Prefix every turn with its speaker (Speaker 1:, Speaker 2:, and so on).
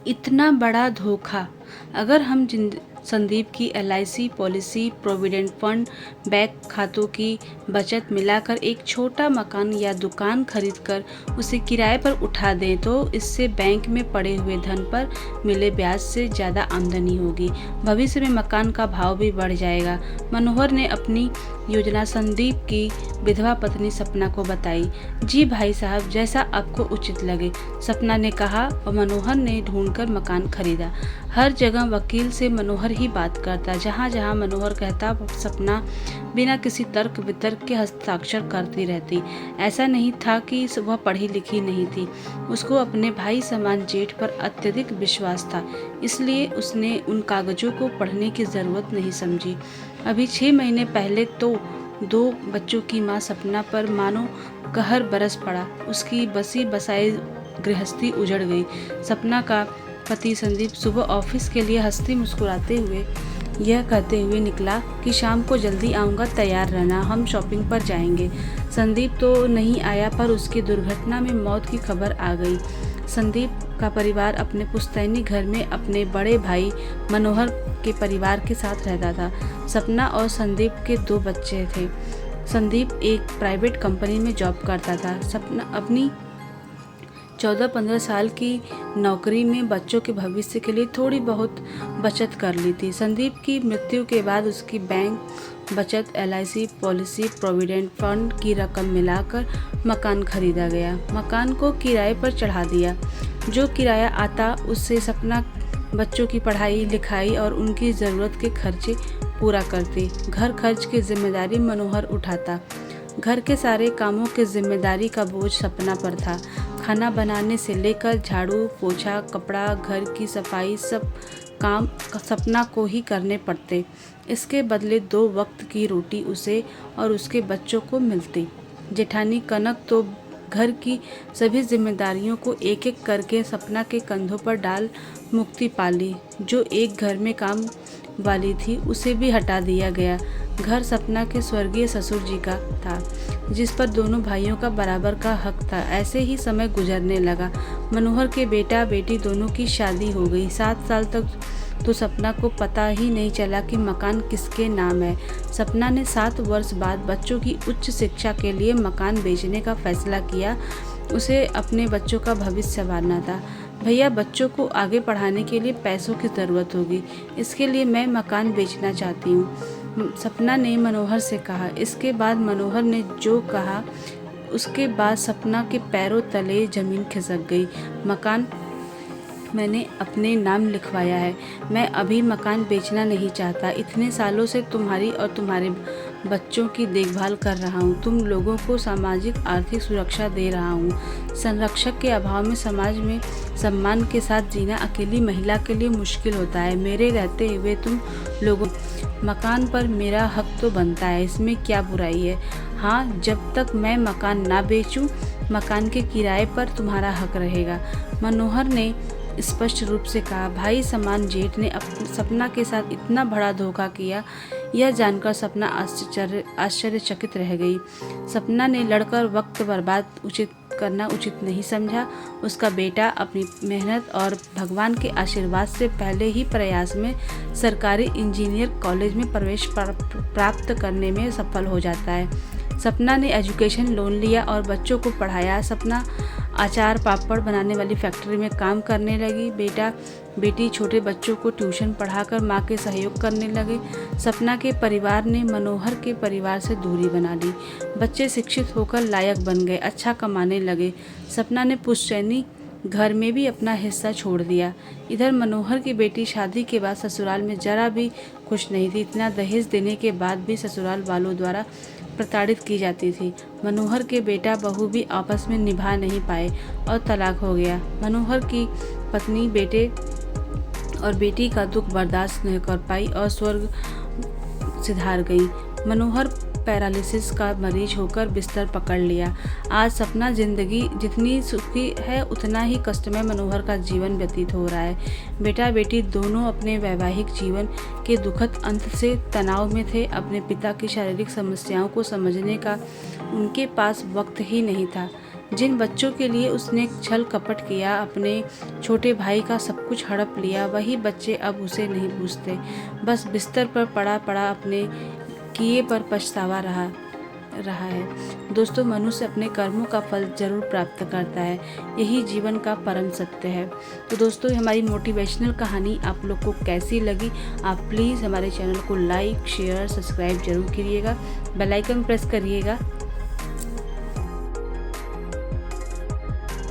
Speaker 1: इतना बड़ा धोखा। अगर हम संदीप की LIC policy, provident fund, bank खातों की बचत मिलाकर एक छोटा मकान या दुकान खरीदकर उसे किराए पर उठा दें तो इससे बैंक में पड़े हुए धन पर मिले ब्याज से ज़्यादा आमदनी होगी। भविष्य में मकान का भाव भी बढ़ जाएगा। मनोहर ने अपनी योजना संदीप की विधवा पत्नी सपना को बताई। जी भाई साहब, जैसा आपको उचित लगे, सपना ने कहा और मनोहर ने ढूंढकर मकान खरीदा। हर जगह वकील से मनोहर ही बात करता। जहाँ जहाँ मनोहर कहता सपना बिना किसी तर्क वितर्क के हस्ताक्षर करती रहती। ऐसा नहीं था कि वह पढ़ी लिखी नहीं थी, उसको अपने भाई समान जेठ पर अत्यधिक विश्वास था, इसलिए उसने उन कागजों को पढ़ने की जरूरत नहीं समझी। अभी 6 महीने पहले तो 2 बच्चों की माँ सपना पर मानो कहर बरस पड़ा। उसकी बसी बसाई गृहस्थी उजड़ गई। सपना का पति संदीप सुबह ऑफिस के लिए हंसते मुस्कुराते हुए यह कहते हुए निकला कि शाम को जल्दी आऊँगा, तैयार रहना, हम शॉपिंग पर जाएंगे। संदीप तो नहीं आया, पर उसकी दुर्घटना में मौत की खबर आ गई। संदीप का परिवार अपने पुश्तैनी घर में अपने बड़े भाई मनोहर के परिवार के साथ रहता था। सपना और संदीप के 2 बच्चे थे। संदीप एक प्राइवेट कंपनी में जॉब करता था। सपना अपनी 14-15 साल की नौकरी में बच्चों के भविष्य के लिए थोड़ी बहुत बचत कर ली थी। संदीप की मृत्यु के बाद उसकी बैंक बचत, एलआईसी पॉलिसी, प्रोविडेंट फंड की रकम मिलाकर मकान खरीदा गया। मकान को किराए पर चढ़ा दिया। जो किराया आता उससे सपना बच्चों की पढ़ाई लिखाई और उनकी ज़रूरत के खर्चे पूरा करती। घर खर्च की जिम्मेदारी मनोहर उठाता। घर के सारे कामों की जिम्मेदारी का बोझ सपना पर था। खाना बनाने से लेकर झाड़ू पोछा, कपड़ा, घर की सफाई, सब काम सपना को ही करने पड़ते। इसके बदले 2 वक्त की रोटी उसे और उसके बच्चों को मिलती। जेठानी कनक तो घर की सभी जिम्मेदारियों को एक एक करके सपना के कंधों पर डाल मुक्ति पाली। जो एक घर में काम वाली थी उसे भी हटा दिया गया। घर सपना के स्वर्गीय ससुर जी का था, जिस पर दोनों भाइयों का बराबर का हक था। ऐसे ही समय गुजरने लगा। मनोहर के बेटा बेटी दोनों की शादी हो गई। 7 साल तक तो सपना को पता ही नहीं चला कि मकान किसके नाम है। सपना ने 7 वर्ष बाद बच्चों की उच्च शिक्षा के लिए मकान बेचने का फैसला किया। उसे अपने बच्चों का भविष्य संवारना था। भैया, बच्चों को आगे पढ़ाने के लिए पैसों की ज़रूरत होगी, इसके लिए मैं मकान बेचना चाहती हूँ, सपना ने मनोहर से कहा। इसके बाद मनोहर ने जो कहा उसके बाद सपना के पैरों तले ज़मीन खिसक गई। मकान मैंने अपने नाम लिखवाया है। मैं अभी मकान बेचना नहीं चाहता। इतने सालों से तुम्हारी और तुम्हारे बच्चों की देखभाल कर रहा हूँ। तुम लोगों को सामाजिक आर्थिक सुरक्षा दे रहा हूँ। संरक्षक के अभाव में समाज में सम्मान के साथ जीना अकेली महिला के लिए मुश्किल होता है। मेरे रहते हुए तुम लोगों मकान पर मेरा हक तो बनता है, इसमें क्या बुराई है? हाँ, जब तक मैं मकान ना बेचूं, मकान के किराए पर तुम्हारा हक रहेगा, मनोहर ने स्पष्ट रूप से कहा। भाई समान जेठ ने सपना के साथ इतना बड़ा धोखा किया, यह जानकर सपना आश्चर्यचकित रह गई। सपना ने लड़कर वक्त बर्बाद करना उचित नहीं समझा। उसका बेटा अपनी मेहनत और भगवान के आशीर्वाद से पहले ही प्रयास में सरकारी इंजीनियर कॉलेज में प्रवेश प्राप्त करने में सफल हो जाता है। सपना ने एजुकेशन लोन लिया और बच्चों को पढ़ाया। सपना अचार पापड़ बनाने वाली फैक्ट्री में काम करने लगी। बेटा बेटी छोटे बच्चों को ट्यूशन पढ़ाकर माँ के सहयोग करने लगे। सपना के परिवार ने मनोहर के परिवार से दूरी बना ली। बच्चे शिक्षित होकर लायक बन गए, अच्छा कमाने लगे। सपना ने पुश्तैनी घर में भी अपना हिस्सा छोड़ दिया। इधर मनोहर की बेटी शादी के बाद ससुराल में जरा भी खुश नहीं थी। इतना दहेज देने के बाद भी ससुराल वालों द्वारा प्रताड़ित की जाती थी। मनोहर के बेटा बहू भी आपस में निभा नहीं पाए और तलाक हो गया। मनोहर की पत्नी बेटे और बेटी का दुख बर्दाश्त नहीं कर पाई और स्वर्ग सिधार गई। मनोहर पैरालिसिस का मरीज होकर बिस्तर पकड़ लिया। आज सपना जिंदगी जितनी सुखी है उतना ही कष्टमय मनोहर का जीवन व्यतीत हो रहा है। बेटा बेटी दोनों अपने वैवाहिक जीवन के दुखद अंत से तनाव में थे। अपने पिता की शारीरिक समस्याओं को समझने का उनके पास वक्त ही नहीं था। जिन बच्चों के लिए उसने छल कपट किया, अपने छोटे भाई का सब कुछ हड़प लिया, वही बच्चे अब उसे नहीं पूछते। बस बिस्तर पर पड़ा पड़ा अपने किए पर पछतावा रहा है। दोस्तों, मनुष्य अपने कर्मों का फल जरूर प्राप्त करता है, यही जीवन का परम सत्य है। तो दोस्तों, हमारी मोटिवेशनल कहानी आप लोग को कैसी लगी? आप प्लीज़ हमारे चैनल को लाइक, शेयर, सब्सक्राइब जरूर करिएगा, बेल आइकन प्रेस करिएगा